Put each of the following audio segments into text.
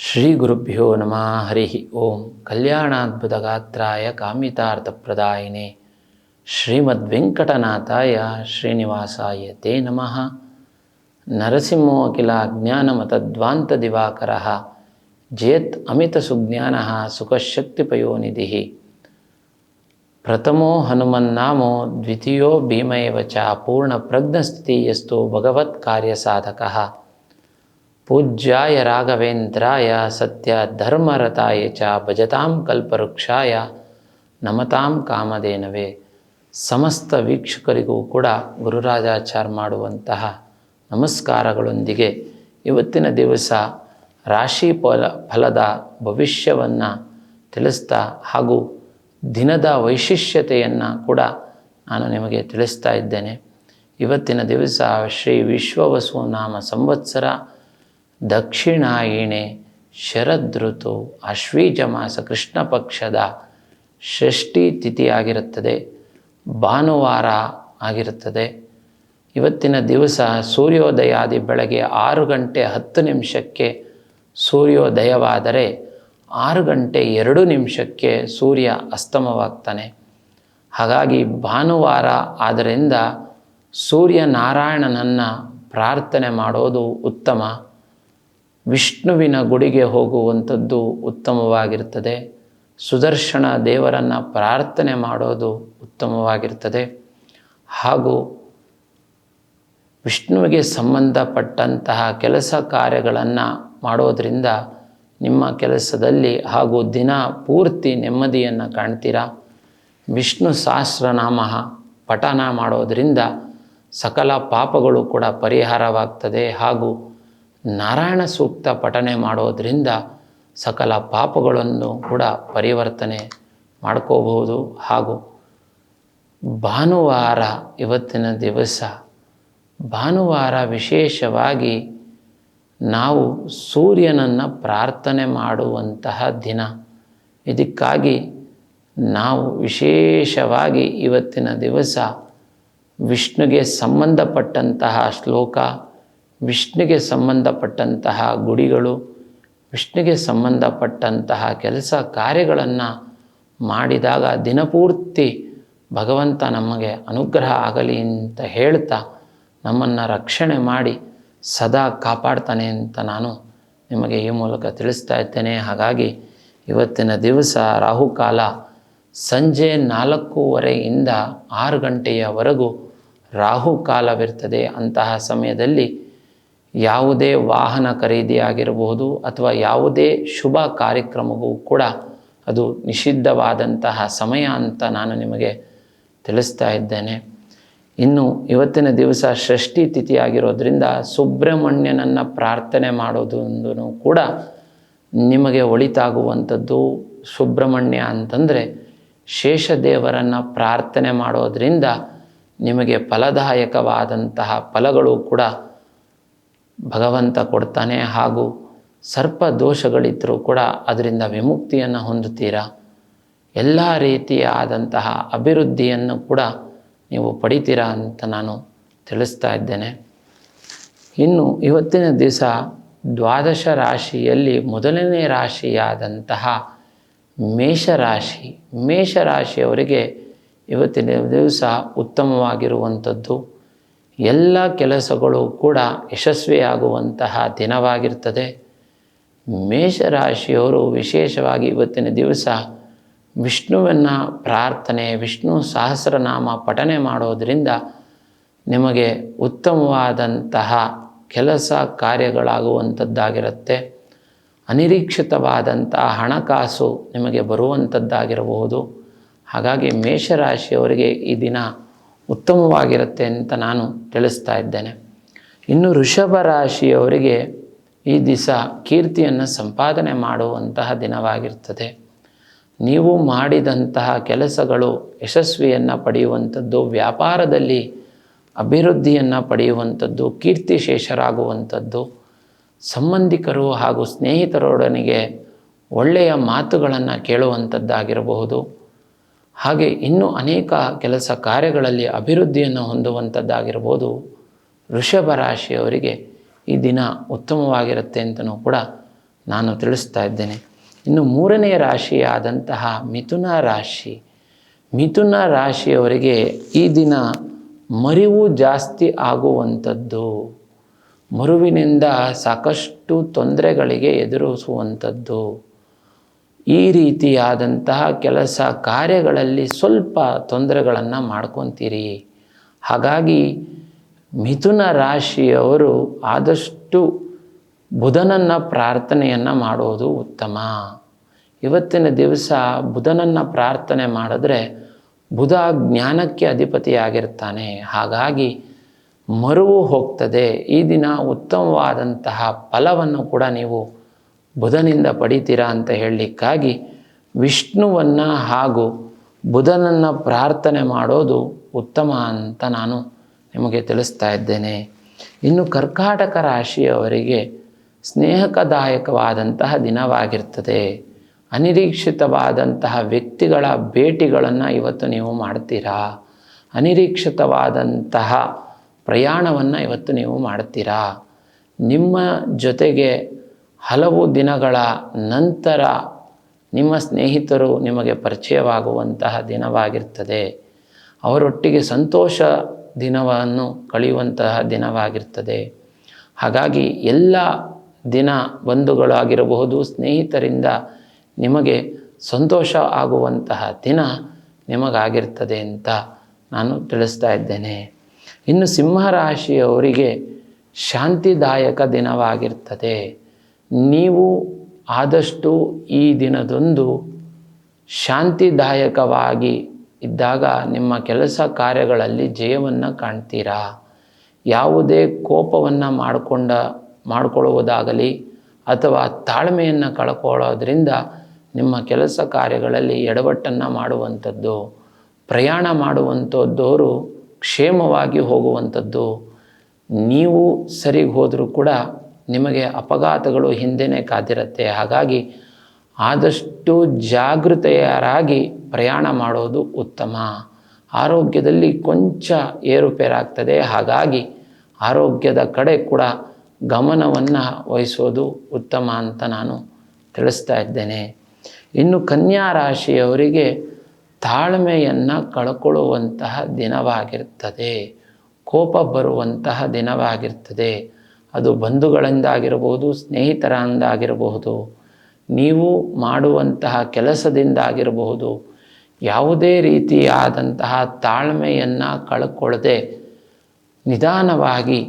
ಶ್ರೀ ಗುರುಭ್ಯೋ ನಮಃ ಹರಿ ಓಂ. ಕಲ್ಯಾಣಾದ್ಭುತಗಾತ್ರಾಯ ಕಾಮಿತಾರ್ಥಪ್ರದಾಯಿನೇ ಶ್ರೀಮದ್ವೆಂಕಟನಾಥಾಯ ಶ್ರೀನಿವಾಸಾಯ ತೇ ನಮಃ. ನರಸಿಂಹೋ ಅಖಿಲ ಅಜ್ಞಾನಮತಧ್ವಾಂತದಿವಾಕರಃ ಜಯತ್ ಅಮಿತಸುಜ್ಞಾನಃ ಸುಖಶಕ್ತಿಪಯೋನಿಧಿಃ. ಪ್ರಥಮೋ ಹನುಮನ್ನಾಮೋ ದ್ವಿತೀಯೋ ಭೀಮ ಏವ ಚ ಪೂರ್ಣಪ್ರಜ್ಞಸ್ಥಿತಿಯಸ್ತು ಭಗವತ್ಕಾರ್ಯಸಾಧಕಃ. ಪೂಜ್ಯಾಯ ರಾಘವೇಂದ್ರಾಯ ಸತ್ಯ ಧರ್ಮರತಾಯ ಚ ಭಜತಾಂ ಕಲ್ಪವೃಕ್ಷಾಯ ನಮತಾಂ ಕಾಮಧೇನವೇ. ಸಮಸ್ತ ವೀಕ್ಷಕರಿಗೂ ಕೂಡ ಗುರುರಾಜಾಚಾರ್ಯ ಮಾಡುವಂತಹ ನಮಸ್ಕಾರಗಳೊಂದಿಗೆ ಇವತ್ತಿನ ದಿವಸ ರಾಶಿ ಫಲದ ಭವಿಷ್ಯವನ್ನು ತಿಳಿಸ್ತಾ ಹಾಗೂ ದಿನದ ವೈಶಿಷ್ಟ್ಯತೆಯನ್ನು ಕೂಡ ನಾನು ನಿಮಗೆ ತಿಳಿಸ್ತಾ ಇದ್ದೇನೆ. ಇವತ್ತಿನ ದಿವಸ ಶ್ರೀ ವಿಶ್ವವಸು ನಾಮ ಸಂವತ್ಸರ ದಕ್ಷಿಣಾಯಣೆ ಶರದೃತು ಆಶ್ವೀಜ ಮಾಸ ಕೃಷ್ಣ ಪಕ್ಷದ ಷಷ್ಠಿ ತಿಥಿಯಾಗಿರುತ್ತದೆ, ಭಾನುವಾರ ಆಗಿರುತ್ತದೆ. ಇವತ್ತಿನ ದಿವಸ ಸೂರ್ಯೋದಯಾದಿ ಬೆಳಗ್ಗೆ 6:10 ಸೂರ್ಯೋದಯವಾದರೆ 6:02 ಸೂರ್ಯ ಅಸ್ತಮವಾಗ್ತಾನೆ. ಹಾಗಾಗಿ ಭಾನುವಾರ ಆದ್ದರಿಂದ ಸೂರ್ಯನಾರಾಯಣನನ್ನು ಪ್ರಾರ್ಥನೆ ಮಾಡೋದು ಉತ್ತಮ. ವಿಷ್ಣುವಿನ ಗುಡಿಗೆ ಹೋಗುವಂಥದ್ದು ಉತ್ತಮವಾಗಿರ್ತದೆ. ಸುದರ್ಶನ ದೇವರನ್ನು ಪ್ರಾರ್ಥನೆ ಮಾಡೋದು ಉತ್ತಮವಾಗಿರ್ತದೆ. ಹಾಗೂ ವಿಷ್ಣುವಿಗೆ ಸಂಬಂಧಪಟ್ಟಂತಹ ಕೆಲಸ ಕಾರ್ಯಗಳನ್ನು ಮಾಡೋದರಿಂದ ನಿಮ್ಮ ಕೆಲಸದಲ್ಲಿ ಹಾಗೂ ದಿನ ಪೂರ್ತಿ ನೆಮ್ಮದಿಯನ್ನು ಕಾಣ್ತೀರಾ. ವಿಷ್ಣು ಸಹಸ್ರನಾಮ ಪಠನ ಮಾಡೋದರಿಂದ ಸಕಲ ಪಾಪಗಳು ಕೂಡ ಪರಿಹಾರವಾಗ್ತದೆ. ಹಾಗೂ ನಾರಾಯಣ ಸೂಕ್ತ ಪಠನೆ ಮಾಡೋದರಿಂದ ಸಕಲ ಪಾಪಗಳನ್ನು ಕೂಡ ಪರಿವರ್ತನೆ ಮಾಡ್ಕೋಬಹುದು. ಹಾಗೂ ಭಾನುವಾರ ಇವತ್ತಿನ ದಿವಸ ಭಾನುವಾರ ವಿಶೇಷವಾಗಿ ನಾವು ಸೂರ್ಯನನ್ನು ಪ್ರಾರ್ಥನೆ ಮಾಡುವಂತಹ ದಿನ. ಇದಕ್ಕಾಗಿ ನಾವು ವಿಶೇಷವಾಗಿ ಇವತ್ತಿನ ದಿವಸ ವಿಷ್ಣುಗೆ ಸಂಬಂಧಪಟ್ಟಂತಹ ಶ್ಲೋಕ, ವಿಷ್ಣುಗೆ ಸಂಬಂಧಪಟ್ಟಂತಹ ಗುಡಿಗಳು, ವಿಷ್ಣುಗೆ ಸಂಬಂಧಪಟ್ಟಂತಹ ಕೆಲಸ ಕಾರ್ಯಗಳನ್ನು ಮಾಡಿದಾಗ ದಿನಪೂರ್ತಿ ಭಗವಂತ ನಮಗೆ ಅನುಗ್ರಹ ಆಗಲಿ ಅಂತ ಹೇಳ್ತಾ ನಮ್ಮನ್ನು ರಕ್ಷಣೆ ಮಾಡಿ ಸದಾ ಕಾಪಾಡ್ತಾನೆ ಅಂತ ನಾನು ನಿಮಗೆ ಈ ಮೂಲಕ ತಿಳಿಸ್ತಾ ಇದ್ದೇನೆ. ಹಾಗಾಗಿ ಇವತ್ತಿನ ದಿವಸ ರಾಹುಕಾಲ ಸಂಜೆ 4:15 6 ಗಂಟೆಯವರೆಗೂ ರಾಹುಕಾಲವಿರ್ತದೆ. ಅಂತಹ ಸಮಯದಲ್ಲಿ ಯಾವುದೇ ವಾಹನ ಖರೀದಿ ಆಗಿರಬಹುದು ಅಥವಾ ಯಾವುದೇ ಶುಭ ಕಾರ್ಯಕ್ರಮವೂ ಕೂಡ ಅದು ನಿಷಿದ್ಧವಾದಂತಹ ಸಮಯ ಅಂತ ನಾನು ನಿಮಗೆ ತಿಳಿಸ್ತಾ ಇದ್ದೇನೆ. ಇನ್ನು ಇವತ್ತಿನ ದಿವಸ ಷಷ್ಠಿ ತಿಥಿ ಆಗಿರೋದ್ರಿಂದ ಸುಬ್ರಹ್ಮಣ್ಯನನ್ನು ಪ್ರಾರ್ಥನೆ ಮಾಡೋದು ಕೂಡ ನಿಮಗೆ ಒಳಿತಾಗುವಂಥದ್ದು. ಸುಬ್ರಹ್ಮಣ್ಯ ಅಂತಂದರೆ ಶೇಷದೇವರನ್ನು ಪ್ರಾರ್ಥನೆ ಮಾಡೋದರಿಂದ ನಿಮಗೆ ಫಲದಾಯಕವಾದಂತಹ ಫಲಗಳು ಕೂಡ ಭಗವಂತ ಕೊಡ್ತಾನೆ. ಹಾಗೂ ಸರ್ಪ ದೋಷಗಳಿದ್ದರೂ ಕೂಡ ಅದರಿಂದ ವಿಮುಕ್ತಿಯನ್ನು ಹೊಂದುತ್ತೀರಾ. ಎಲ್ಲ ರೀತಿಯಾದಂತಹ ಅಭಿವೃದ್ಧಿಯನ್ನು ಕೂಡ ನೀವು ಪಡಿತೀರಾ ಅಂತ ನಾನು ತಿಳಿಸ್ತಾ ಇದ್ದೇನೆ. ಇನ್ನು ಇವತ್ತಿನ ದಿವಸ ದ್ವಾದಶ ರಾಶಿಯಲ್ಲಿ ಮೊದಲನೇ ರಾಶಿಯಾದಂತಹ ಮೇಷರಾಶಿಯವರಿಗೆ ಇವತ್ತಿನ ದಿವಸ ಉತ್ತಮವಾಗಿರುವಂಥದ್ದು. ಎಲ್ಲ ಕೆಲಸಗಳು ಕೂಡ ಯಶಸ್ವಿಯಾಗುವಂತಹ ದಿನವಾಗಿರ್ತದೆ. ಮೇಷರಾಶಿಯವರು ವಿಶೇಷವಾಗಿ ಇವತ್ತಿನ ದಿವಸ ವಿಷ್ಣುವನ್ನು ಪ್ರಾರ್ಥನೆ, ವಿಷ್ಣು ಸಹಸ್ರನಾಮ ಪಠನೆ ಮಾಡೋದರಿಂದ ನಿಮಗೆ ಉತ್ತಮವಾದಂತಹ ಕೆಲಸ ಕಾರ್ಯಗಳಾಗುವಂಥದ್ದಾಗಿರುತ್ತೆ. ಅನಿರೀಕ್ಷಿತವಾದಂತಹ ಹಣಕಾಸು ನಿಮಗೆ ಬರುವಂಥದ್ದಾಗಿರಬಹುದು. ಹಾಗಾಗಿ ಮೇಷರಾಶಿಯವರಿಗೆ ಈ ದಿನ ಉತ್ತಮವಾಗಿರುತ್ತೆ ಅಂತ ನಾನು ತಿಳಿಸ್ತಾ ಇದ್ದೇನೆ. ಇನ್ನು ವೃಷಭ ರಾಶಿಯವರಿಗೆ ಈ ದಿವಸ ಕೀರ್ತಿಯನ್ನು ಸಂಪಾದನೆ ಮಾಡುವಂತಹ ದಿನವಾಗಿರ್ತದೆ. ನೀವು ಮಾಡಿದಂತಹ ಕೆಲಸಗಳು ಯಶಸ್ವಿಯನ್ನು ಪಡೆಯುವಂಥದ್ದು, ವ್ಯಾಪಾರದಲ್ಲಿ ಅಭಿವೃದ್ಧಿಯನ್ನು ಪಡೆಯುವಂಥದ್ದು, ಕೀರ್ತಿಶೇಷರಾಗುವಂಥದ್ದು, ಸಂಬಂಧಿಕರು ಹಾಗೂ ಸ್ನೇಹಿತರೊಡನೆಗೆ ಒಳ್ಳೆಯ ಮಾತುಗಳನ್ನು ಕೇಳುವಂಥದ್ದಾಗಿರಬಹುದು. ಹಾಗೆ ಇನ್ನೂ ಅನೇಕ ಕೆಲಸ ಕಾರ್ಯಗಳಲ್ಲಿ ಅಭಿವೃದ್ಧಿಯನ್ನು ಹೊಂದುವಂಥದ್ದಾಗಿರ್ಬೋದು. ವೃಷಭ ರಾಶಿಯವರಿಗೆ ಈ ದಿನ ಉತ್ತಮವಾಗಿರುತ್ತೆ ಅಂತಲೂ ಕೂಡ ನಾನು ತಿಳಿಸ್ತಾ ಇದ್ದೇನೆ. ಇನ್ನು ಮೂರನೇ ರಾಶಿಯಾದಂತಹ ಮಿಥುನ ರಾಶಿ. ಮಿಥುನ ರಾಶಿಯವರಿಗೆ ಈ ದಿನ ಮರಿವು ಜಾಸ್ತಿ ಆಗುವಂಥದ್ದು, ಮರುವಿನಿಂದ ಸಾಕಷ್ಟು ತೊಂದರೆಗಳಿಗೆ ಎದುರಿಸುವಂಥದ್ದು, ಈ ರೀತಿಯಾದಂತಹ ಕೆಲಸ ಕಾರ್ಯಗಳಲ್ಲಿ ಸ್ವಲ್ಪ ತೊಂದರೆಗಳನ್ನು ಮಾಡ್ಕೊತೀರಿ. ಹಾಗಾಗಿ ಮಿಥುನ ರಾಶಿಯವರು ಆದಷ್ಟು ಬುಧನನ್ನು ಪ್ರಾರ್ಥನೆಯನ್ನು ಮಾಡೋದು ಉತ್ತಮ. ಇವತ್ತಿನ ದಿವಸ ಬುಧನನ್ನು ಪ್ರಾರ್ಥನೆ ಮಾಡಿದ್ರೆ ಬುಧ ಜ್ಞಾನಕ್ಕೆ ಅಧಿಪತಿಯಾಗಿರ್ತಾನೆ. ಹಾಗಾಗಿ ಮರುವು ಹೋಗ್ತದೆ. ಈ ದಿನ ಉತ್ತಮವಾದಂತಹ ಫಲವನ್ನು ಕೂಡ ನೀವು ಬುಧನಿಂದ ಪಡಿತೀರಾ ಅಂತ ಹೇಳಲಿಕ್ಕಾಗಿ ವಿಷ್ಣುವನ್ನು ಹಾಗೂ ಬುಧನನ್ನು ಪ್ರಾರ್ಥನೆ ಮಾಡೋದು ಉತ್ತಮ ಅಂತ ನಾನು ನಿಮಗೆ ತಿಳಿಸ್ತಾ ಇದ್ದೇನೆ. ಇನ್ನು ಕರ್ಕಾಟಕ ರಾಶಿಯವರಿಗೆ ಸ್ನೇಹಕದಾಯಕವಾದಂತಹ ದಿನವಾಗಿರ್ತದೆ. ಅನಿರೀಕ್ಷಿತವಾದಂತಹ ವ್ಯಕ್ತಿಗಳ ಭೇಟಿಗಳನ್ನು ಇವತ್ತು ನೀವು ಮಾಡ್ತೀರಾ. ಅನಿರೀಕ್ಷಿತವಾದಂತಹ ಪ್ರಯಾಣವನ್ನು ಇವತ್ತು ನೀವು ಮಾಡ್ತೀರಾ. ನಿಮ್ಮ ಜೊತೆಗೆ ಹಲವು ದಿನಗಳ ನಂತರ ನಿಮ್ಮ ಸ್ನೇಹಿತರು ನಿಮಗೆ ಪರಿಚಯವಾಗುವಂತಹ ದಿನವಾಗಿರ್ತದೆ. ಅವರೊಟ್ಟಿಗೆ ಸಂತೋಷ ದಿನವನ್ನು ಕಳೆಯುವಂತಹ ದಿನವಾಗಿರ್ತದೆ. ಹಾಗಾಗಿ ಎಲ್ಲ ದಿನ ಬಂಧುಗಳಾಗಿರಬಹುದು, ಸ್ನೇಹಿತರಿಂದ ನಿಮಗೆ ಸಂತೋಷ ಆಗುವಂತಹ ದಿನ ನಿಮಗಾಗಿರ್ತದೆ ಅಂತ ನಾನು ತಿಳಿಸ್ತಾ ಇದ್ದೇನೆ. ಇನ್ನು ಸಿಂಹರಾಶಿಯವರಿಗೆ ಶಾಂತಿದಾಯಕ ದಿನವಾಗಿರ್ತದೆ. ನೀವು ಆದಷ್ಟು ಈ ದಿನದಂದು ಶಾಂತಿದಾಯಕವಾಗಿ ಇದ್ದಾಗ ನಿಮ್ಮ ಕೆಲಸ ಕಾರ್ಯಗಳಲ್ಲಿ ಜಯವನ್ನು ಕಾಣ್ತೀರಾ. ಯಾವುದೇ ಕೋಪವನ್ನು ಮಾಡಿಕೊಳ್ಳುವುದಾಗಲಿ ಅಥವಾ ತಾಳ್ಮೆಯನ್ನು ಕಳ್ಕೊಳ್ಳೋದ್ರಿಂದ ನಿಮ್ಮ ಕೆಲಸ ಕಾರ್ಯಗಳಲ್ಲಿ ಎಡವಟ್ಟನ್ನು ಮಾಡುವಂಥದ್ದು, ಪ್ರಯಾಣ ಮಾಡುವಂಥದ್ದವರು ಕ್ಷೇಮವಾಗಿ ಹೋಗುವಂಥದ್ದು, ನೀವು ಸರಿಗೆ ಹೋದರೂ ಕೂಡ ನಿಮಗೆ ಅಪಘಾತಗಳು ಹಿಂದೆನೇ ಕಾದಿರುತ್ತೆ. ಹಾಗಾಗಿ ಆದಷ್ಟು ಜಾಗೃತೆಯರಾಗಿ ಪ್ರಯಾಣ ಮಾಡೋದು ಉತ್ತಮ. ಆರೋಗ್ಯದಲ್ಲಿ ಕೊಂಚ ಏರುಪೇರಾಗ್ತದೆ. ಹಾಗಾಗಿ ಆರೋಗ್ಯದ ಕಡೆ ಕೂಡ ಗಮನವನ್ನು ವಹಿಸೋದು ಉತ್ತಮ ಅಂತ ನಾನು ತಿಳಿಸ್ತಾ ಇದ್ದೇನೆ. ಇನ್ನು ಕನ್ಯಾ ರಾಶಿಯವರಿಗೆ ತಾಳ್ಮೆಯನ್ನು ಕಳ್ಕೊಳ್ಳುವಂತಹ ದಿನವಾಗಿರ್ತದೆ. ಕೋಪ ಬರುವಂತಹ ದಿನವಾಗಿರ್ತದೆ. ಅದು ಬಂಧುಗಳಿಂದಾಗಿರಬಹುದು, ಸ್ನೇಹಿತರಿಂದಾಗಿರಬಹುದು, ನೀವು ಮಾಡುವಂತಹ ಕೆಲಸದಿಂದಾಗಿರಬಹುದು. ಯಾವುದೇ ರೀತಿಯಾದಂತಹ ತಾಳ್ಮೆಯನ್ನು ಕಳ್ಕೊಳ್ಳದೆ ನಿಧಾನವಾಗಿ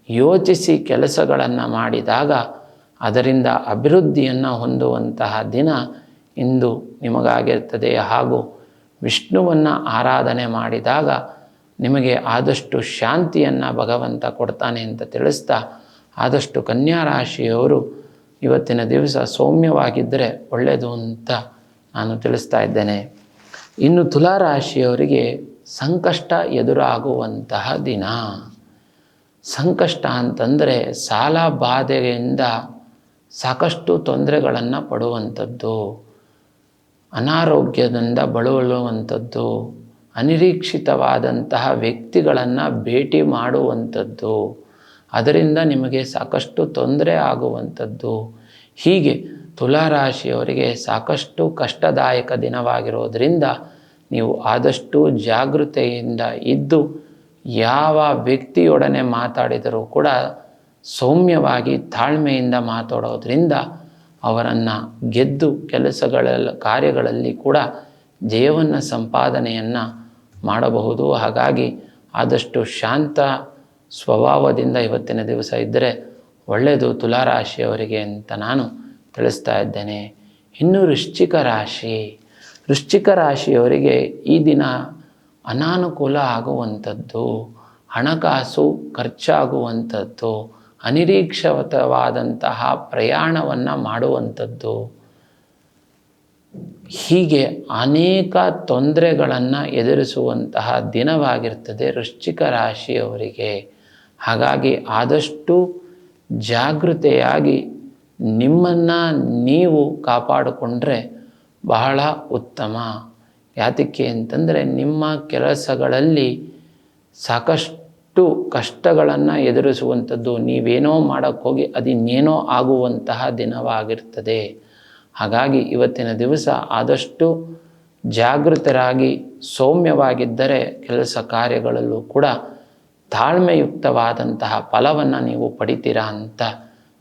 ಯೋಚಿಸಿ ಕೆಲಸಗಳನ್ನು ಮಾಡಿದಾಗ ಅದರಿಂದ ಅಭಿವೃದ್ಧಿಯನ್ನು ಹೊಂದುವಂತಹ ದಿನ ಇಂದು ನಿಮಗಾಗಿರ್ತದೆ. ಹಾಗೂ ವಿಷ್ಣುವನ್ನು ಆರಾಧನೆ ಮಾಡಿದಾಗ ನಿಮಗೆ ಆದಷ್ಟು ಶಾಂತಿಯನ್ನು ಭಗವಂತ ಕೊಡ್ತಾನೆ ಅಂತ ತಿಳಿಸ್ತಾ, ಆದಷ್ಟು ಕನ್ಯಾ ರಾಶಿಯವರು ಇವತ್ತಿನ ದಿವಸ ಸೌಮ್ಯವಾಗಿದ್ದರೆ ಒಳ್ಳೆಯದು ಅಂತ ನಾನು ತಿಳಿಸ್ತಾ ಇದ್ದೇನೆ. ಇನ್ನು ತುಲಾರಾಶಿಯವರಿಗೆ ಸಂಕಷ್ಟ ಎದುರಾಗುವಂತಹ ದಿನ. ಸಂಕಷ್ಟ ಅಂತಂದರೆ ಸಾಲ ಬಾಧೆಯಿಂದ ಸಾಕಷ್ಟು ತೊಂದರೆಗಳನ್ನು ಪಡುವಂಥದ್ದು, ಅನಾರೋಗ್ಯದಿಂದ ಬಳಲುವಂಥದ್ದು, ಅನಿರೀಕ್ಷಿತವಾದಂತಹ ವ್ಯಕ್ತಿಗಳನ್ನು ಭೇಟಿ ಮಾಡುವಂಥದ್ದು, ಅದರಿಂದ ನಿಮಗೆ ಸಾಕಷ್ಟು ತೊಂದರೆ ಆಗುವಂಥದ್ದು. ಹೀಗೆ ತುಲಾರಾಶಿಯವರಿಗೆ ಸಾಕಷ್ಟು ಕಷ್ಟದಾಯಕ ದಿನವಾಗಿರೋದರಿಂದ ನೀವು ಆದಷ್ಟು ಜಾಗೃತೆಯಿಂದ ಇದ್ದು ಯಾವ ವ್ಯಕ್ತಿಯೊಡನೆ ಮಾತಾಡಿದರೂ ಕೂಡ ಸೌಮ್ಯವಾಗಿ ತಾಳ್ಮೆಯಿಂದ ಮಾತಾಡೋದ್ರಿಂದ ಅವರನ್ನು ಗೆದ್ದು ಕಾರ್ಯಗಳಲ್ಲಿ ಕೂಡ ಜಯವನ್ನು ಸಂಪಾದನೆಯನ್ನು ಮಾಡಬಹುದು. ಹಾಗಾಗಿ ಆದಷ್ಟು ಶಾಂತ ಸ್ವಭಾವದಿಂದ ಇವತ್ತಿನ ದಿವಸ ಇದ್ದರೆ ಒಳ್ಳೆಯದು ತುಲಾರಾಶಿಯವರಿಗೆ ಅಂತ ನಾನು ತಿಳಿಸ್ತಾ ಇದ್ದೇನೆ. ಇನ್ನು ವೃಶ್ಚಿಕ ರಾಶಿಯವರಿಗೆ ಈ ದಿನ ಅನಾನುಕೂಲ ಆಗುವಂಥದ್ದು, ಹಣಕಾಸು ಖರ್ಚಾಗುವಂಥದ್ದು, ಅನಿರೀಕ್ಷಿತವಾದಂತಹ ಪ್ರಯಾಣವನ್ನು ಮಾಡುವಂಥದ್ದು, ಹೀಗೆ ಅನೇಕ ತೊಂದರೆಗಳನ್ನು ಎದುರಿಸುವಂತಹ ದಿನವಾಗಿರ್ತದೆ ವೃಶ್ಚಿಕ ರಾಶಿಯವರಿಗೆ. ಹಾಗಾಗಿ ಆದಷ್ಟು ಜಾಗೃತೆಯಾಗಿ ನಿಮ್ಮನ್ನು ನೀವು ಕಾಪಾಡಿಕೊಂಡ್ರೆ ಬಹಳ ಉತ್ತಮ. ಯಾತಕ್ಕೆ ಅಂತಂದರೆ ನಿಮ್ಮ ಕೆಲಸಗಳಲ್ಲಿ ಸಾಕಷ್ಟು ಸಾಕಷ್ಟು ಕಷ್ಟಗಳನ್ನು ಎದುರಿಸುವಂಥದ್ದು, ನೀವೇನೋ ಮಾಡೋಕ್ಕೆ ಹೋಗಿ ಅದಿನ್ನೇನೋ ಆಗುವಂತಹ ದಿನವಾಗಿರ್ತದೆ. ಹಾಗಾಗಿ ಇವತ್ತಿನ ದಿವಸ ಆದಷ್ಟು ಜಾಗೃತರಾಗಿ ಸೌಮ್ಯವಾಗಿದ್ದರೆ ಕೆಲಸ ಕಾರ್ಯಗಳಲ್ಲೂ ಕೂಡ ತಾಳ್ಮೆಯುಕ್ತವಾದಂತಹ ಫಲವನ್ನು ನೀವು ಪಡಿತೀರಾ ಅಂತ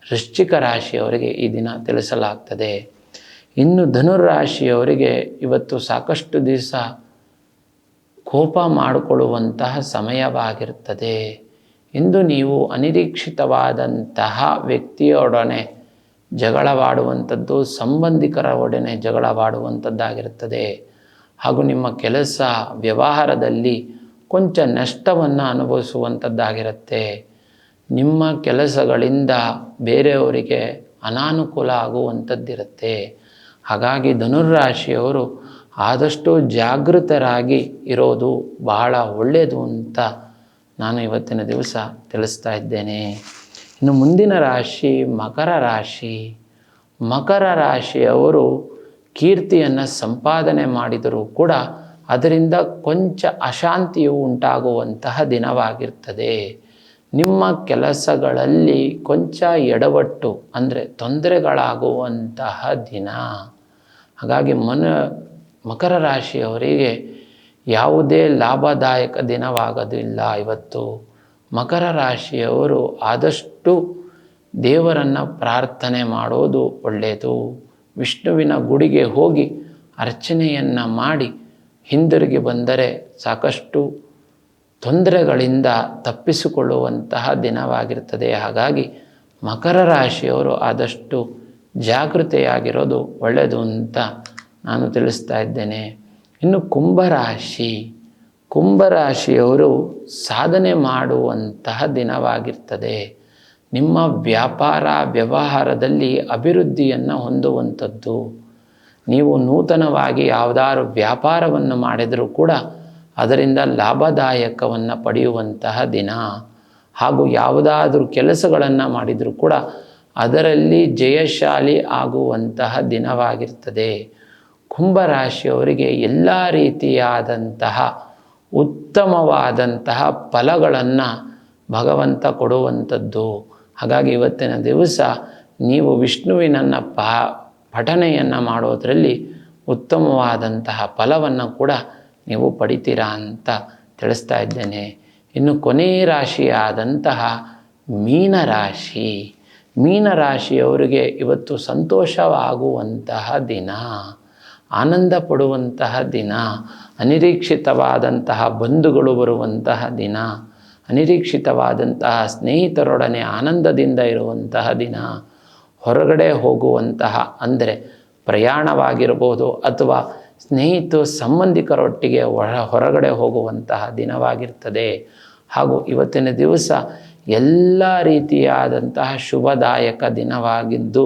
ವೃಶ್ಚಿಕ ರಾಶಿಯವರಿಗೆ ಈ ದಿನ ತಿಳಿಸಲಾಗ್ತದೆ. ಇನ್ನು ಧನುರಾಶಿಯವರಿಗೆ ಇವತ್ತು ಸಾಕಷ್ಟು ದಿವಸ ಕೋಪ ಮಾಡಿಕೊಳ್ಳುವಂತಹ ಸಮಯವಾಗಿರ್ತದೆ. ಇಂದು ನೀವು ಅನಿರೀಕ್ಷಿತವಾದಂತಹ ವ್ಯಕ್ತಿಯೊಡನೆ ಜಗಳವಾಡುವಂಥದ್ದು, ಸಂಬಂಧಿಕರ ಒಡನೆ ಜಗಳವಾಡುವಂಥದ್ದಾಗಿರ್ತದೆ. ಹಾಗೂ ನಿಮ್ಮ ಕೆಲಸ ವ್ಯವಹಾರದಲ್ಲಿ ಕೊಂಚ ನಷ್ಟವನ್ನು ಅನುಭವಿಸುವಂಥದ್ದಾಗಿರುತ್ತೆ. ನಿಮ್ಮ ಕೆಲಸಗಳಿಂದ ಬೇರೆಯವರಿಗೆ ಅನಾನುಕೂಲ ಆಗುವಂಥದ್ದಿರುತ್ತೆ. ಹಾಗಾಗಿ ಧನುರಾಶಿಯವರು ಆದಷ್ಟು ಜಾಗೃತರಾಗಿ ಇರೋದು ಬಹಳ ಒಳ್ಳೆಯದು ಅಂತ ನಾನು ಇವತ್ತಿನ ದಿವಸ ತಿಳಿಸ್ತಾ ಇದ್ದೇನೆ. ಇನ್ನು ಮುಂದಿನ ರಾಶಿ ಮಕರ ರಾಶಿ. ಮಕರ ರಾಶಿಯವರು ಕೀರ್ತಿಯನ್ನು ಸಂಪಾದನೆ ಮಾಡಿದರೂ ಕೂಡ ಅದರಿಂದ ಕೊಂಚ ಅಶಾಂತಿಯು ಉಂಟಾಗುವಂತಹ ದಿನವಾಗಿರ್ತದೆ. ನಿಮ್ಮ ಕೆಲಸಗಳಲ್ಲಿ ಕೊಂಚ ಎಡವಟ್ಟು ಅಂದರೆ ತೊಂದರೆಗಳಾಗುವಂತಹ ದಿನ. ಹಾಗಾಗಿ ಮಕರ ರಾಶಿಯವರಿಗೆ ಯಾವುದೇ ಲಾಭದಾಯಕ ದಿನವಾಗೋದಿಲ್ಲ ಇವತ್ತು. ಮಕರ ರಾಶಿಯವರು ಆದಷ್ಟು ದೇವರನ್ನು ಪ್ರಾರ್ಥನೆ ಮಾಡೋದು ಒಳ್ಳೆಯದು. ವಿಷ್ಣುವಿನ ಗುಡಿಗೆ ಹೋಗಿ ಅರ್ಚನೆಯನ್ನು ಮಾಡಿ ಹಿಂದಿರುಗಿ ಬಂದರೆ ಸಾಕಷ್ಟು ತೊಂದರೆಗಳಿಂದ ತಪ್ಪಿಸಿಕೊಳ್ಳುವಂತಹ ದಿನವಾಗಿರ್ತದೆ. ಹಾಗಾಗಿ ಮಕರ ರಾಶಿಯವರು ಆದಷ್ಟು ಜಾಗೃತೆಯಾಗಿರೋದು ಒಳ್ಳೆಯದು ಅಂತ ನಾನು ತಿಳಿಸ್ತಾ ಇದ್ದೇನೆ. ಇನ್ನು ಕುಂಭರಾಶಿಯವರು ಸಾಧನೆ ಮಾಡುವಂತಹ ದಿನವಾಗಿರ್ತದೆ. ನಿಮ್ಮ ವ್ಯಾಪಾರ ವ್ಯವಹಾರದಲ್ಲಿ ಅಭಿವೃದ್ಧಿಯನ್ನು ಹೊಂದುವಂಥದ್ದು. ನೀವು ನೂತನವಾಗಿ ಯಾವುದಾದ್ರು ವ್ಯಾಪಾರವನ್ನು ಮಾಡಿದರೂ ಕೂಡ ಅದರಿಂದ ಲಾಭದಾಯಕವನ್ನು ಪಡೆಯುವಂತಹ ದಿನ. ಹಾಗೂ ಯಾವುದಾದ್ರೂ ಕೆಲಸಗಳನ್ನು ಮಾಡಿದರೂ ಕೂಡ ಅದರಲ್ಲಿ ಜಯಶಾಲಿ ಆಗುವಂತಹ ದಿನವಾಗಿರ್ತದೆ. ಕುಂಭರಾಶಿಯವರಿಗೆ ಎಲ್ಲ ರೀತಿಯಾದಂತಹ ಉತ್ತಮವಾದಂತಹ ಫಲಗಳನ್ನು ಭಗವಂತ ಕೊಡುವಂಥದ್ದು. ಹಾಗಾಗಿ ಇವತ್ತಿನ ದಿವಸ ನೀವು ವಿಷ್ಣುವಿನನ್ನು ಪಠನೆಯನ್ನು ಮಾಡೋದರಲ್ಲಿ ಉತ್ತಮವಾದಂತಹ ಫಲವನ್ನು ಕೂಡ ನೀವು ಪಡಿತೀರಾ ಅಂತ ತಿಳಿಸ್ತಾ ಇದ್ದೇನೆ. ಇನ್ನು ಕೊನೆಯ ರಾಶಿಯಾದಂತಹ ಮೀನರಾಶಿಯವರಿಗೆ ಇವತ್ತು ಸಂತೋಷವಾಗುವಂತಹ ದಿನ, ಆನಂದ ಪಡುವಂತಹ ದಿನ, ಅನಿರೀಕ್ಷಿತವಾದಂತಹ ಬಂಧುಗಳು ಬರುವಂತಹ ದಿನ, ಅನಿರೀಕ್ಷಿತವಾದಂತಹ ಸ್ನೇಹಿತರೊಡನೆ ಆನಂದದಿಂದ ಇರುವಂತಹ ದಿನ, ಹೊರಗಡೆ ಹೋಗುವಂತಹ ಅಂದರೆ ಪ್ರಯಾಣವಾಗಿರ್ಬೋದು ಅಥವಾ ಸಂಬಂಧಿಕರೊಟ್ಟಿಗೆ ಹೊರಗಡೆ ಹೋಗುವಂತಹ ದಿನವಾಗಿರ್ತದೆ. ಹಾಗೂ ಇವತ್ತಿನ ದಿವಸ ಎಲ್ಲ ರೀತಿಯಾದಂತಹ ಶುಭದಾಯಕ ದಿನವಾಗಿದ್ದು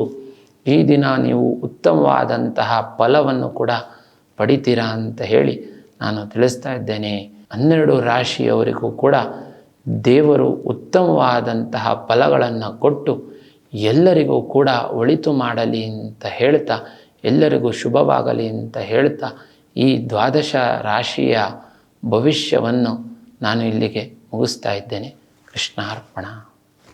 ಈ ದಿನ ನೀವು ಉತ್ತಮವಾದಂತಹ ಫಲವನ್ನು ಕೂಡ ಪಡಿತೀರಾ ಅಂತ ಹೇಳಿ ನಾನು ತಿಳಿಸ್ತಾ ಇದ್ದೇನೆ. 12 ರಾಶಿಯವರಿಗೂ ಕೂಡ ದೇವರು ಉತ್ತಮವಾದಂತಹ ಫಲಗಳನ್ನು ಕೊಟ್ಟು ಎಲ್ಲರಿಗೂ ಕೂಡ ಒಳಿತು ಮಾಡಲಿ ಅಂತ ಹೇಳ್ತಾ, ಎಲ್ಲರಿಗೂ ಶುಭವಾಗಲಿ ಅಂತ ಹೇಳ್ತಾ ಈ 12 ರಾಶಿಯ ಭವಿಷ್ಯವನ್ನು ನಾನು ಇಲ್ಲಿಗೆ ಮುಗಿಸ್ತಾ ಇದ್ದೇನೆ. ಕೃಷ್ಣಾರ್ಪಣ.